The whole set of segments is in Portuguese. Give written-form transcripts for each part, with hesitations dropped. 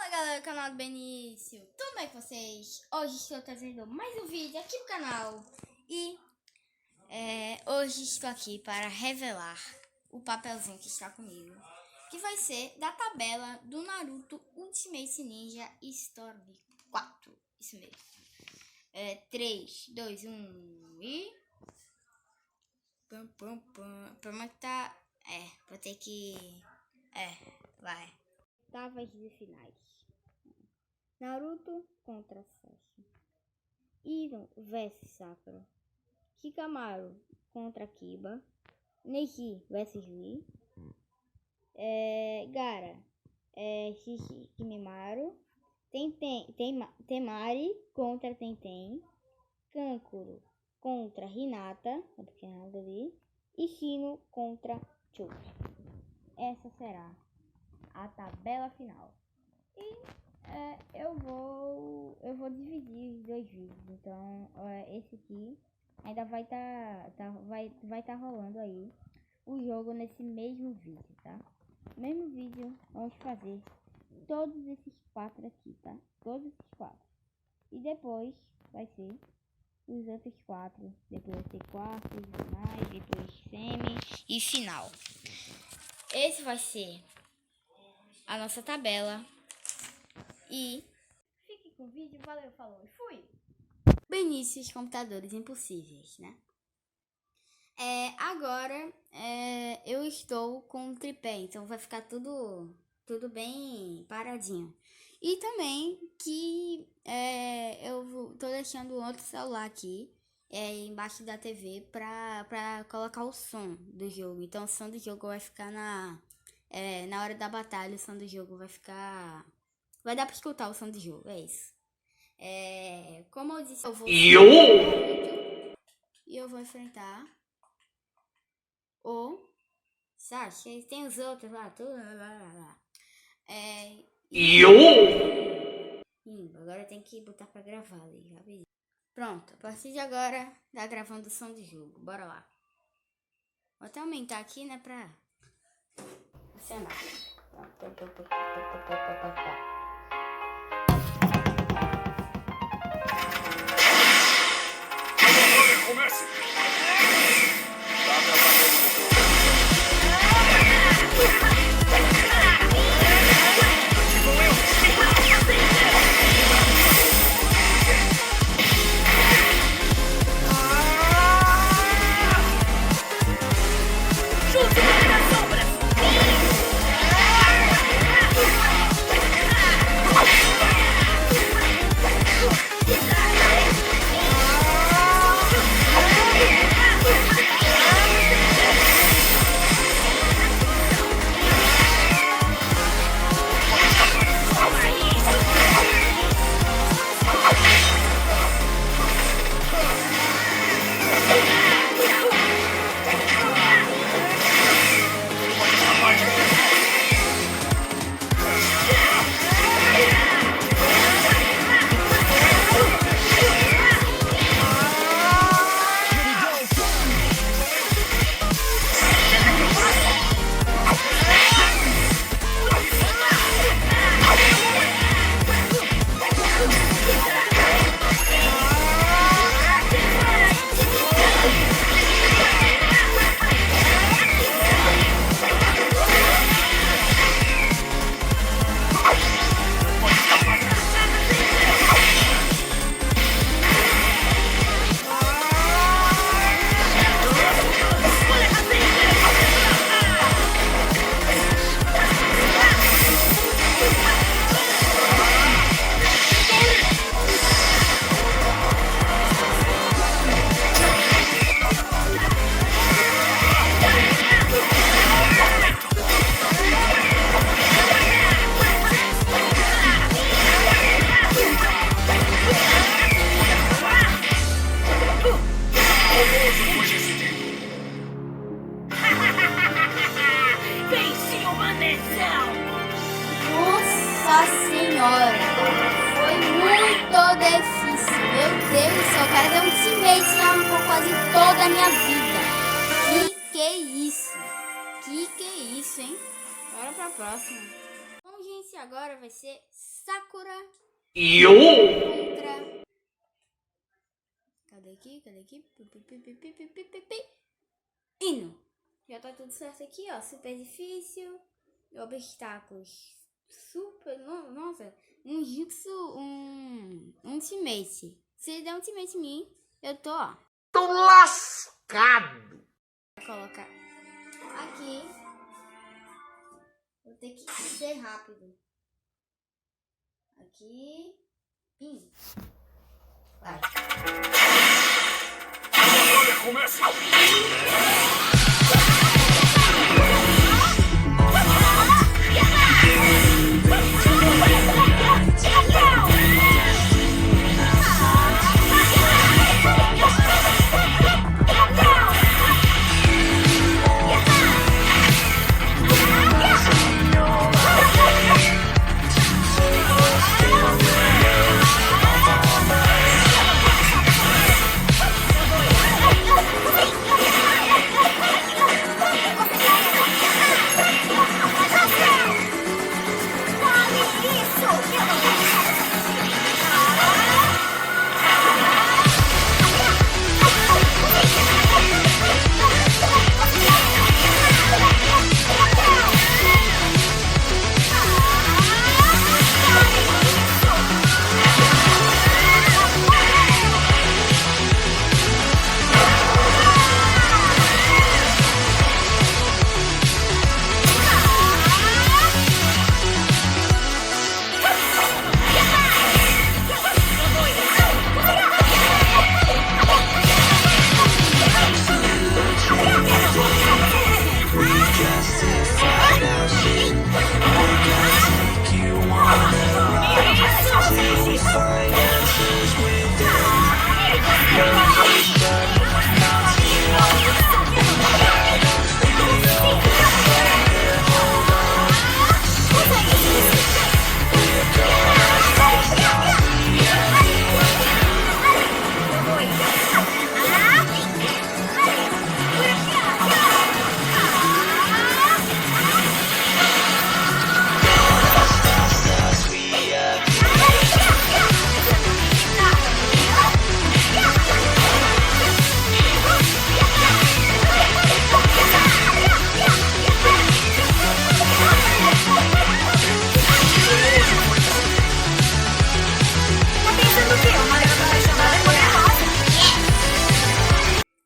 Fala galera do canal do Benício, tudo bem com vocês? Hoje estou trazendo mais um vídeo aqui no canal e hoje estou aqui para revelar o papelzinho que está comigo, que vai ser da tabela do Naruto Ultimate Ninja Story 4, isso mesmo. 3, 2, 1 e... Como tá? Vou ter que... vai. Oitavas de finais. Naruto contra Sasuke. Ino vs Sakura. Shikamaru contra Kiba. Neji vs Lee. Gaara Shikimimaru. Temari contra Tenten. Kankuro contra Hinata, a pequena ali. E Shino contra Choji. Essa será a tabela final. E eu vou dividir os dois vídeos. Então esse aqui ainda vai tá rolando aí o jogo nesse mesmo vídeo, tá? Mesmo vídeo, vamos fazer todos esses 4 aqui, tá? Todos esses 4. E depois vai ser os outros 4. Depois vai ter quartos, finais, depois semi e final. Esse vai ser a nossa tabela. E fique com o vídeo. Valeu, falou e fui! Benício, computadores impossíveis, né? Agora eu estou com um tripé, então vai ficar tudo bem paradinho. E também que eu tô deixando outro celular aqui embaixo da TV pra colocar o som do jogo. Então o som do jogo vai ficar na hora da batalha. O som do jogo vai ficar... Vai dar pra escutar o som do jogo, é isso. Como eu disse, eu vou... E eu vou enfrentar o Sasuke. Tem os outros lá, tudo lá. Agora tem que botar pra gravar ali, rapidinho. Pronto, a partir de agora tá gravando o som do jogo. Bora lá. Vou até aumentar aqui, né, pra funcionar. Comece! Nossa senhora, foi muito difícil. Meu Deus do céu, o cara deu um teammate lá por quase toda a minha vida. Que é isso? Que é isso, hein? Bora pra próxima. Bom, gente, difícil agora vai ser Sakura Yo! contra... Cadê aqui? Ino. Já tá tudo certo aqui, ó. Super difícil. Obstáculos. Super... Nossa. Um jutsu, um ultimate. Se ele der um ultimate em mim, eu tô, ó. Tô lascado! Vou colocar aqui. Vou ter que ser rápido. Aqui. Pim. Vai. Começa!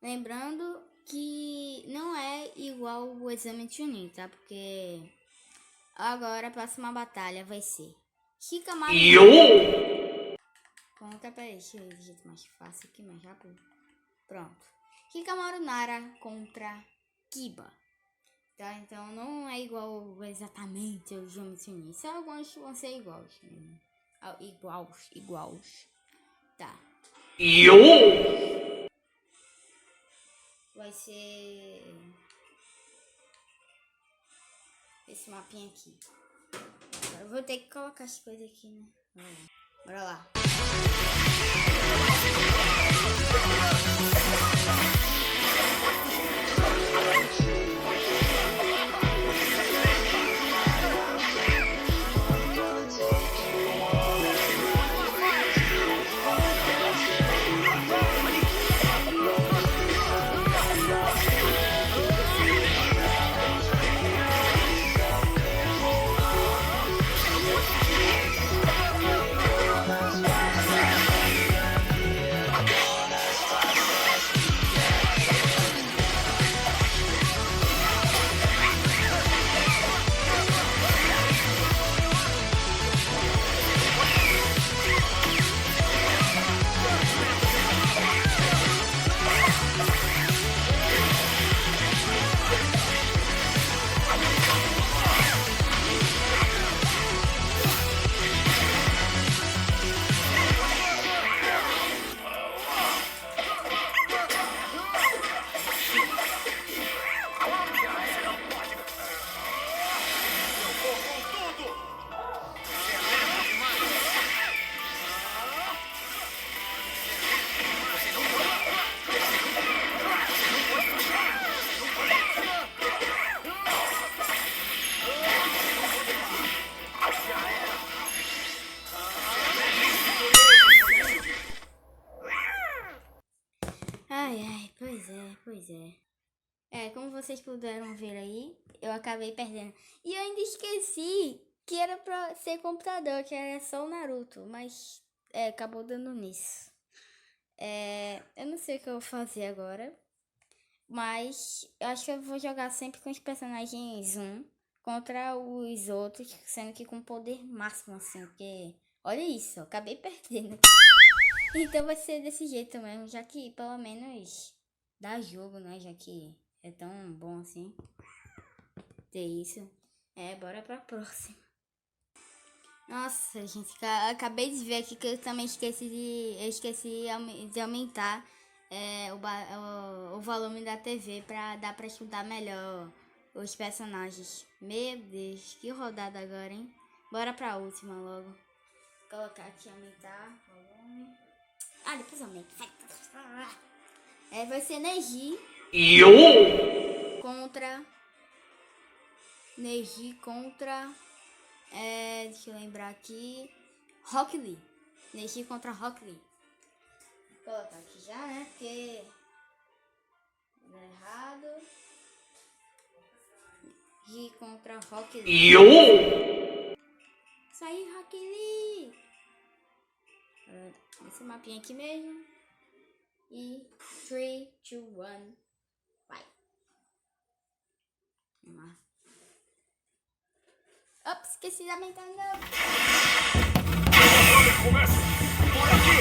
Lembrando que não é igual o exame Chunin, tá? Porque agora a próxima batalha vai ser Shikamaru contra... Peraí, deixa eu ver de jeito mais fácil aqui, mais rápido. Pronto. Shikamaru Nara contra Kiba. Tá? Então não é igual exatamente ao exame Chunin. Só alguns vão ser iguais. Iguais. Tá. Vai ser esse mapinha aqui. Agora eu vou ter que colocar as coisas aqui, né? Bora lá. Ai, pois é. Como vocês puderam ver aí, eu acabei perdendo. E eu ainda esqueci que era pra ser computador, que era só o Naruto, mas acabou dando nisso. Eu não sei o que eu vou fazer agora, mas eu acho que eu vou jogar sempre com os personagens 1 contra os outros, sendo que com poder máximo, assim, porque... Olha isso, eu acabei perdendo. Então vai ser desse jeito mesmo, já que pelo menos dá jogo, né, já que é tão bom assim ter isso. Bora pra próxima. Nossa, gente, acabei de ver aqui que eu também esqueci de aumentar o volume da TV pra dar pra escutar melhor os personagens. Meu Deus, que rodada agora, hein? Bora pra última logo. Vou colocar aqui, aumentar o volume. Depois aumenta. Vai ser Neji contra... deixa eu lembrar aqui. Rock Lee. Neji contra Rock Lee. Vou colocar aqui já, né? Porque... deu errado. Neji contra Rock Lee. Isso aí, Rock Lee. Esse mapinha aqui mesmo. E 3, 2, 1, vai. Vamos lá. Ops, esqueci de aumentar de novo. Começa por aqui.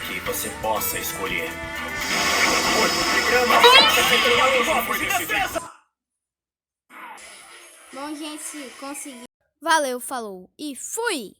Que você possa escolher. Bom, gente, consegui. Valeu, falou e fui!